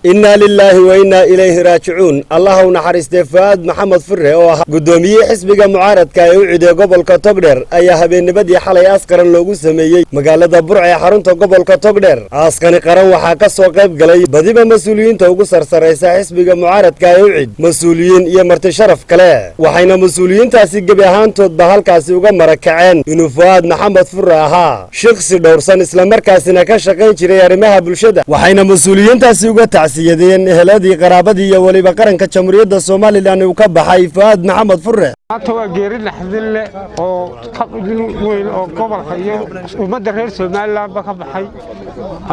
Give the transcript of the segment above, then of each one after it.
إنا لله وإنا إليه راجعون الله ونحرسته فؤاد محمد فره oo gudoomiye xisbiga mucaaradka ee u ciiday gobolka Togdheer ayaa habeenimada xalay askaran loogu sameeyay magaalada Burco ee xarunta gobolka Togdheer askani qaran waxa ka soo qayb galay badiba mas'uuliyiinta ugu sarsareysa xisbiga mucaaradka ee u ciid mas'uuliyiin iyo marti sharaf kale waxayna mas'uuliyiintaasi gabi ahaantoodba halkaasi uga marakaceen inuu Fuad Maxamed Furre ahaa shakhsi dhowrsan isla markaasina ka shaqeyn jiray arrimaha bulshada waxayna mas'uuliyiintaasi uga tacsiyadeen eheladii qaraabadii iyo waliba qaranka jamhuuriyadda Soomaaliland uu ka baxay Fuad Maxamed Furre waa geeri naxdin leh oo qabdin weyn oo gobolka iyo ummadda reer Soomaaliland ka baxay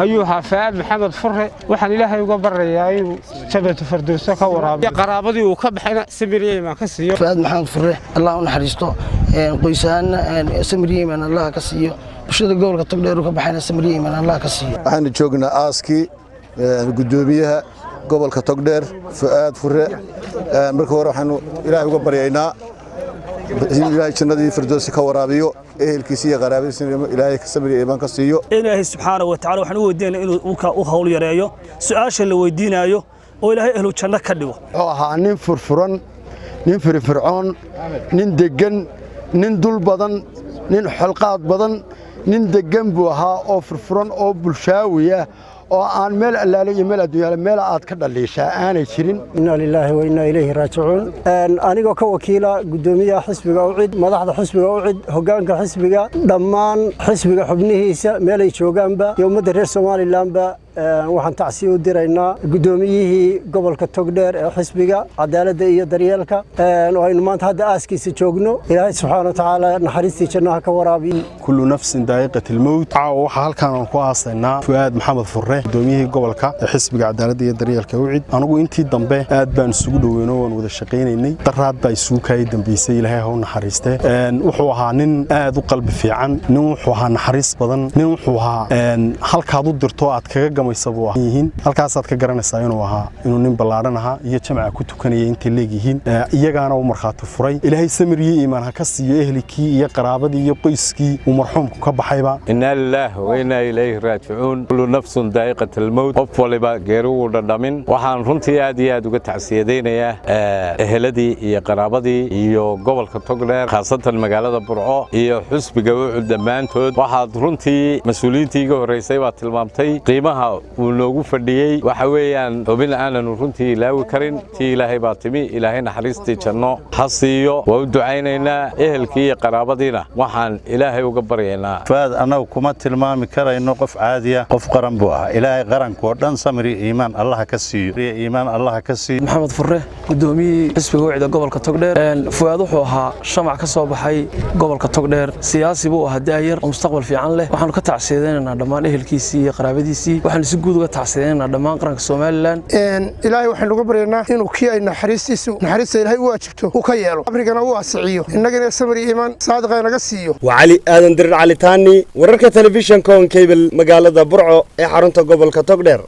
ayuu ahaa Fuad Maxamed Furre waxaan Ilaahay uga barayaa inuu jannada firdawsa ka waraabiyo qaraabadii uu ka baxayna samiriyay ka siiyo Fuad Maxamed Furre Allah u naxariisto qoysaan samiriyay Allah ka siiyo bulshada gobolka Togdheer ka baxayna samiriyay Allah ka siiyo waxaan joognaa aaski gudoomiyaha gobolka Togdheer Fuad Furre marka hore waxaan Ilaahay uga baryaynaa Ilaahay jannadii firdawsi ka waraabiyo ehelkiisa iyo qaraabadiisa Ilaahay ka sabriyo iimaan ka siiyo Ilaahay subhanahu wa ta'ala waxaan u weydiinaa inuu u hawl yareeyo su'aasha la weydiinayo oo Ilaahay ehlu janno ka dhigo oo ahaa nin furfuran nin firfircoon nin degan nin dul badan nin xalqaad badan nin degan buu ahaa oo furfuran oo bulshaawiya oo aan meel allaaliyo meel adduunyaha meel aad ka dhaliishaa aanay jirin inna lillahi wa inna ilayhi raaji'uun aniga ka wakiila gudoomiyaha xisbiga u cid madaxda xisbiga u cid hoggaanka xisbiga dhammaan xisbiga xubnihiisa meel ay joogaanba iyo ummadda reer Soomaalilandba waxaan tacsiyo u diraynaa gudoomiyihii gobolka Togdheer ee xisbiga cadaaladda iyo daryeelka oo aynu maanta hadda aaskiisa joogno Ilaahay subhanahu wa ta'ala naxariistii jannaha ka waraabiyo kullu nafsin daa'iqatul mawt waxa halkaan ku aasaynaa Fuad Maxamed Furre gudoomiyihii gobolka ee xisbiga cadaaladda iyo daryeelka u cid anigu intii dambe aad baan isugu dhaweynay oo wada shaqeynaynay daraad baa isugu kay dambeysay Ilaahay ha u naxariistee wuxuu ahaa nin aad u qalbi fiican nin wuxuu ahaa naxariis badan nin wuxuu ahaa halkaad u dirto aad kaga halkaas aad ka garanaysaa inuu nin ballaaran ahaa iyo jamca ku tukanaya intii leeyihiin iyagaana uu marxaati furay Ilaahay samiriyay iimaan ha ka siiyo ehlikii iyo qaraabadii iyo qoyskii uu marxuumku ka baxayba inna lillahi wa inna ilayhi raaji'uun kullu nafsin daa'iqatul mawt qof waliba geeri uu dhadhamin waxaan runtii aad iyo aad uga tacsiyadeynayaa eheladii iyo qaraabadii iyo gobolka Togdheer khaasatan magaalada Burco iyo xisbiga u dhammaantood waxaad runtii mas'uuliyiintii ugu horeysay waa tilmaamtay qiimaha uu noogu fadhiyay waxa weeyaan xubin aanan runtii ilaawi karin tii Ilaahay baa timi Ilaahay naxariistii janno ha siiyo waa u ducaynaynaa ehelkii iyo qaraabadiina waxaan Ilaahay uga baryaynaa Fuad anagu kuma tilmaami karayno qof caadi ah qof qaran buu ah Ilaahay qaranka oo dhan samri iimaan Allah ka siiyo iimaan Allah ka siiyo Maxamed Furre gudoomiye xisbiga u ciiday gobolka Togdheer Fuad wuxuu ahaa shamac ka soo baxay gobolka Togdheer siyaasi buu ahaa daayir mustaqbal fiican leh waxaan ka tacsiyadeynaynaa dhammaan ehelkiisii iyo qaraabadiisii waxaan si guud uga tacsiyadeynaynaa dhammaan qaranka Soomaaliland Ilaahay waxaan uga baryaynaa inuu kii ay naxariistiisu naxariista Ilaahay u waajibto uu ka yeelo qabrigana uu asiiciyo innagana samri iimaan saadiqa naga siiyo وعلي آدم در علي تاني ورك تلفزيون كون كيبل مقالة برعو إحرنت قبل كتقدر